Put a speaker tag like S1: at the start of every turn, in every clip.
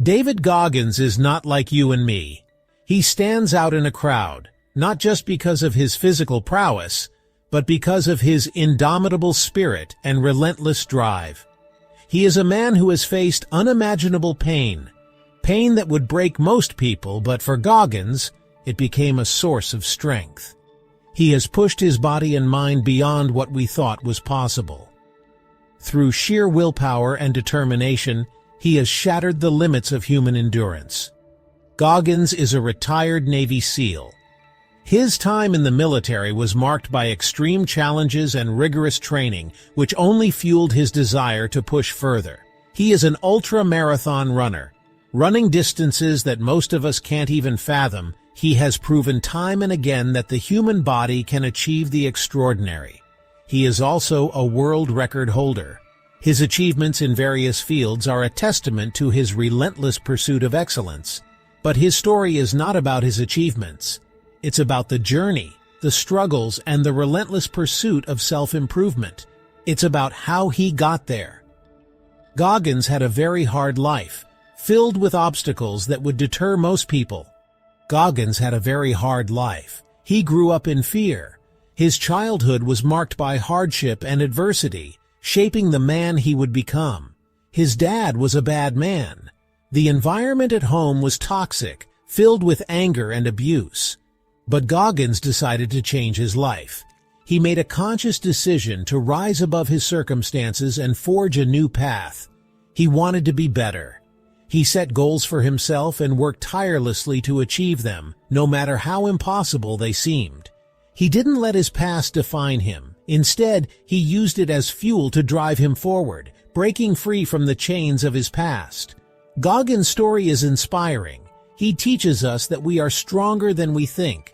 S1: David Goggins is not like you and me. He stands out in a crowd, not just because of his physical prowess, but because of his indomitable spirit and relentless drive. He is a man who has faced unimaginable pain that would break most people, but for Goggins, it became a source of strength. He has pushed his body and mind beyond what we thought was possible. Through sheer willpower and determination, he has shattered the limits of human endurance. Goggins is a retired Navy SEAL. His time in the military was marked by extreme challenges and rigorous training, which only fueled his desire to push further. He is an ultra-marathon runner. Running distances that most of us can't even fathom, he has proven time and again that the human body can achieve the extraordinary. He is also a world record holder. His achievements in various fields are a testament to his relentless pursuit of excellence. But his story is not about his achievements. It's about the journey, the struggles, and the relentless pursuit of self-improvement. It's about how he got there. Goggins had a very hard life, filled with obstacles that would deter most people. Goggins had a very hard life. He grew up in fear. His childhood was marked by hardship and adversity, shaping the man he would become. His dad was a bad man. The environment at home was toxic, filled with anger and abuse. But Goggins decided to change his life. He made a conscious decision to rise above his circumstances and forge a new path. He wanted to be better. He set goals for himself and worked tirelessly to achieve them, no matter how impossible they seemed. He didn't let his past define him. Instead, he used it as fuel to drive him forward, breaking free from the chains of his past. Goggins' story is inspiring. He teaches us that we are stronger than we think.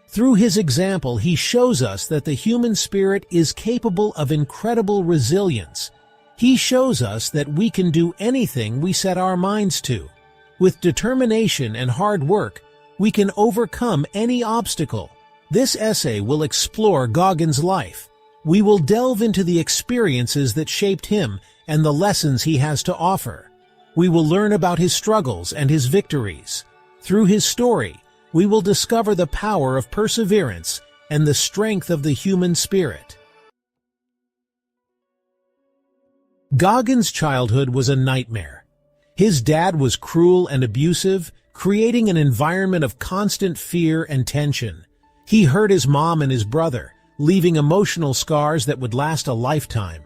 S1: Through his example, he shows us that the human spirit is capable of incredible resilience. He shows us that we can do anything we set our minds to. With determination and hard work, we can overcome any obstacle. This essay will explore Goggins' life. We will delve into the experiences that shaped him and the lessons he has to offer. We will learn about his struggles and his victories. Through his story, we will discover the power of perseverance and the strength of the human spirit. Goggins' childhood was a nightmare. His dad was cruel and abusive, creating an environment of constant fear and tension. He hurt his mom and his brother, leaving emotional scars that would last a lifetime.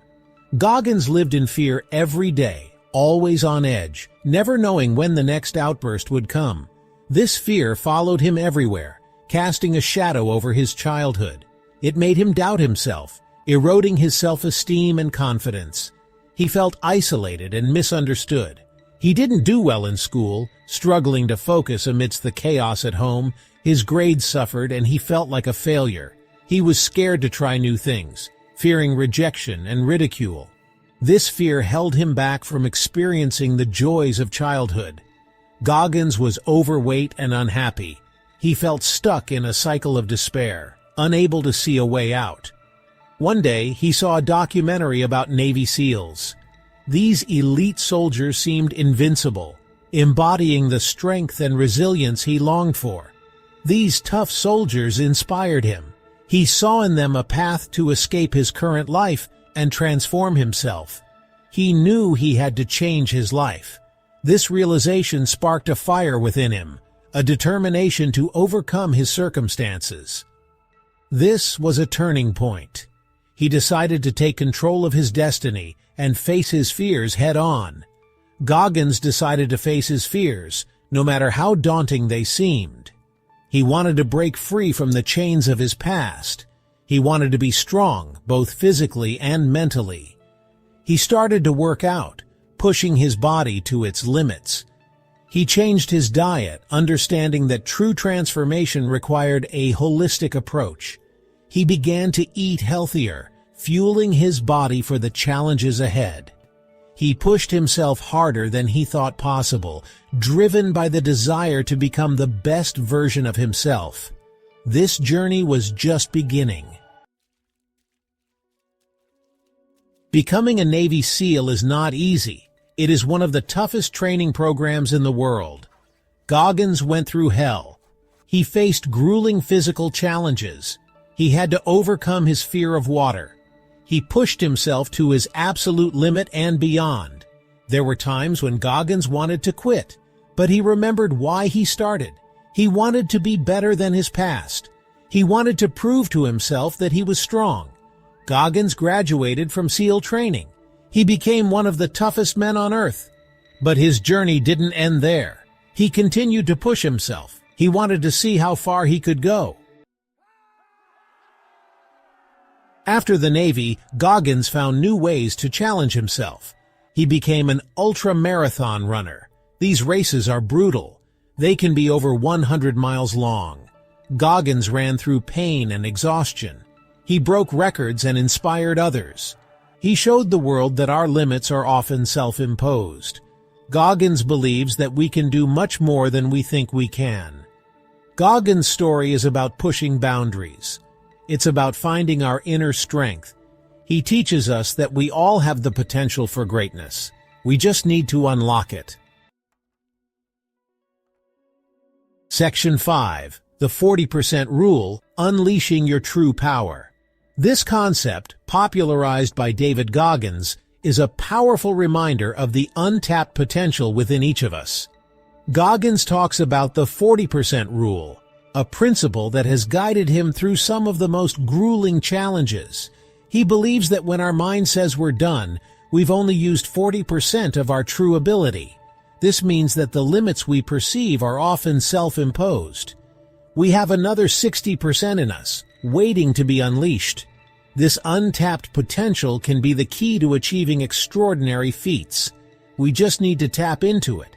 S1: Goggins lived in fear every day, always on edge, never knowing when the next outburst would come. This fear followed him everywhere, casting a shadow over his childhood. It made him doubt himself, eroding his self-esteem and confidence. He felt isolated and misunderstood. He didn't do well in school, struggling to focus amidst the chaos at home. His grades suffered and he felt like a failure. He was scared to try new things, fearing rejection and ridicule. This fear held him back from experiencing the joys of childhood. Goggins was overweight and unhappy. He felt stuck in a cycle of despair, unable to see a way out. One day, he saw a documentary about Navy SEALs. These elite soldiers seemed invincible, embodying the strength and resilience he longed for. These tough soldiers inspired him. He saw in them a path to escape his current life and transform himself. He knew he had to change his life. This realization sparked a fire within him, a determination to overcome his circumstances. This was a turning point. He decided to take control of his destiny and face his fears head-on. Goggins decided to face his fears, no matter how daunting they seemed. He wanted to break free from the chains of his past. He wanted to be strong, both physically and mentally. He started to work out, pushing his body to its limits. He changed his diet, understanding that true transformation required a holistic approach. He began to eat healthier, fueling his body for the challenges ahead. He pushed himself harder than he thought possible, driven by the desire to become the best version of himself. This journey was just beginning. Becoming a Navy SEAL is not easy. It is one of the toughest training programs in the world. Goggins went through hell. He faced grueling physical challenges. He had to overcome his fear of water. He pushed himself to his absolute limit and beyond. There were times when Goggins wanted to quit, but he remembered why he started. He wanted to be better than his past. He wanted to prove to himself that he was strong. Goggins graduated from SEAL training. He became one of the toughest men on earth. But his journey didn't end there. He continued to push himself. He wanted to see how far he could go. After the Navy, Goggins found new ways to challenge himself. He became an ultra-marathon runner. These races are brutal. They can be over 100 miles long. Goggins ran through pain and exhaustion. He broke records and inspired others. He showed the world that our limits are often self-imposed. Goggins believes that we can do much more than we think we can. Goggins' story is about pushing boundaries. It's about finding our inner strength. He teaches us that we all have the potential for greatness. We just need to unlock it. Section 5. The 40% Rule, Unleashing Your True Power. This concept, popularized by DavidGoggins, is a powerful reminder of the untapped potential within each of us. Goggins talks about the 40% rule, a principle that has guided him through some of the most grueling challenges. He believes that when our mind says we're done, we've only used 40% of our true ability. This means that the limits we perceive are often self-imposed. We have another 60% in us, waiting to be unleashed. This untapped potential can be the key to achieving extraordinary feats. We just need to tap into it.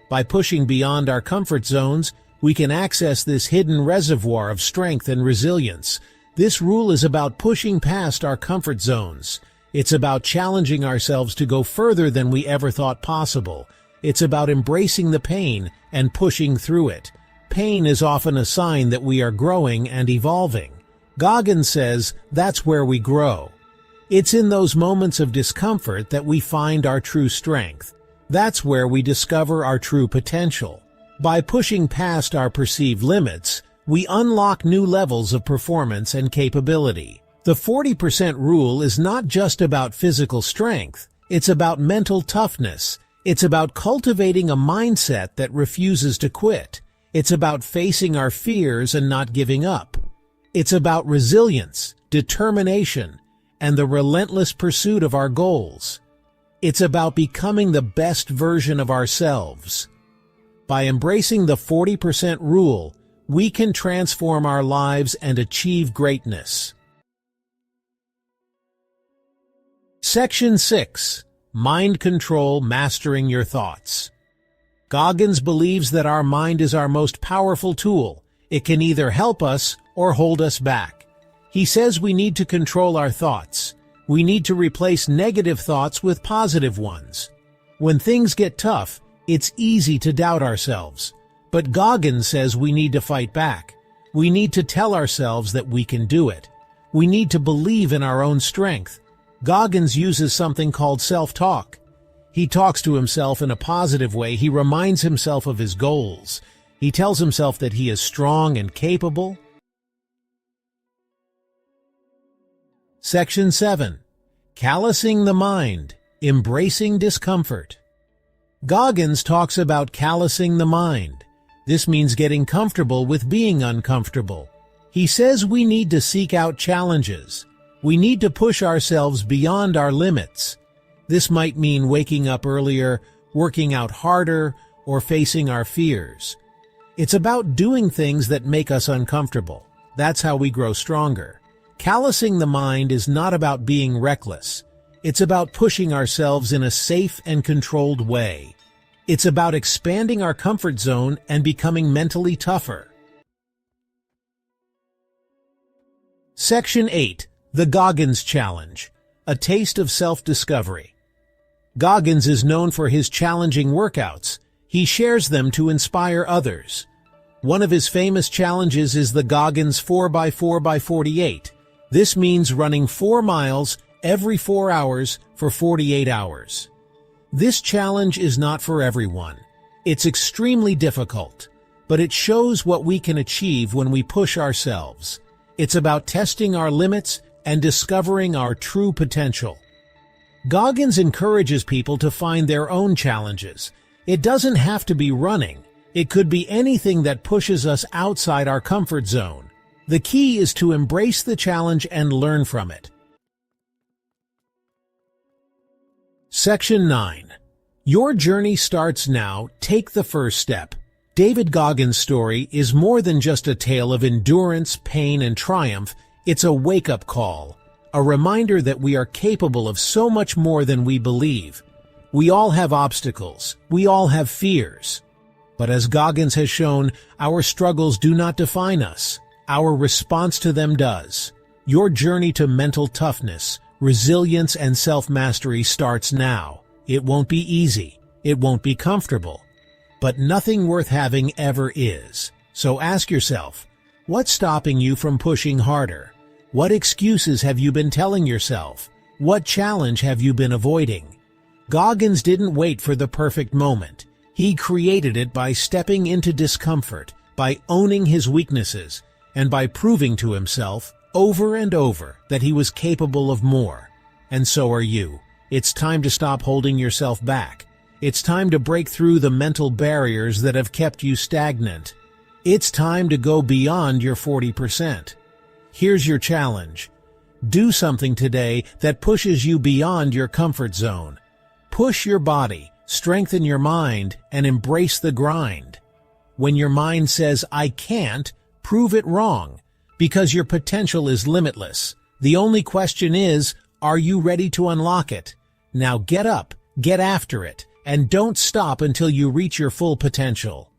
S1: By pushing beyond our comfort zones, we can access this hidden reservoir of strength and resilience. This rule is about pushing past our comfort zones. It's about challenging ourselves to go further than we ever thought possible. It's about embracing the pain and pushing through it. Pain is often a sign that we are growing and evolving. Goggins says that's where we grow. It's in those moments of discomfort that we find our true strength. That's where we discover our true potential. By pushing past our perceived limits, we unlock new levels of performance and capability. The 40% rule is not just about physical strength. It's about mental toughness. It's about cultivating a mindset that refuses to quit. It's about facing our fears and not giving up. It's about resilience, determination, and the relentless pursuit of our goals. It's about becoming the best version of ourselves. By embracing the 40% rule, we can transform our lives and achieve greatness. Section 6. Mind Control, Mastering Your Thoughts. Goggins believes that our mind is our most powerful tool. It can either help us or hold us back. He says we need to control our thoughts. We need to replace negative thoughts with positive ones. When things get tough, it's easy to doubt ourselves. But Goggins says we need to fight back. We need to tell ourselves that we can do it. We need to believe in our own strength. Goggins uses something called self-talk. He talks to himself in a positive way. He reminds himself of his goals. He tells himself that he is strong and capable. Section 7. Callousing the Mind, Embracing Discomfort. Goggins talks about callousing the mind. This means getting comfortable with being uncomfortable. He says we need to seek out challenges. We need to push ourselves beyond our limits. This might mean waking up earlier, working out harder, or facing our fears. It's about doing things that make us uncomfortable. That's how we grow stronger. Callousing the mind is not about being reckless. It's about pushing ourselves in a safe and controlled way. It's about expanding our comfort zone and becoming mentally tougher. Section 8. The Goggins Challenge, A Taste of Self-Discovery. Goggins is known for his challenging workouts. He shares them to inspire others. One of his famous challenges is the Goggins 4x4x48. This means running 4 miles every 4 hours for 48 hours. This challenge is not for everyone. It's extremely difficult, but it shows what we can achieve when we push ourselves. It's about testing our limits and discovering our true potential. Goggins encourages people to find their own challenges. It doesn't have to be running. It could be anything that pushes us outside our comfort zone. The key is to embrace the challenge and learn from it. Section 9. Your journey starts now. Take the first step. David Goggins' story is more than just a tale of endurance, pain, and triumph. It's a wake-up call, a reminder that we are capable of so much more than we believe. We all have obstacles. We all have fears. But as Goggins has shown, our struggles do not define us. Our response to them does. Your journey to mental toughness, resilience, and self-mastery starts now. It won't be easy. It won't be comfortable. But nothing worth having ever is. So ask yourself, what's stopping you from pushing harder? What excuses have you been telling yourself? What challenge have you been avoiding? Goggins didn't wait for the perfect moment. He created it by stepping into discomfort, by owning his weaknesses, and by proving to himself over and over that he was capable of more. And so are you. It's time to stop holding yourself back. It's time to break through the mental barriers that have kept you stagnant. It's time to go beyond your 40%. Here's your challenge. Do something today that pushes you beyond your comfort zone. Push your body, strengthen your mind, and embrace the grind. When your mind says, "I can't," prove it wrong, because your potential is limitless. The only question is, are you ready to unlock it? Now get up, get after it, and don't stop until you reach your full potential.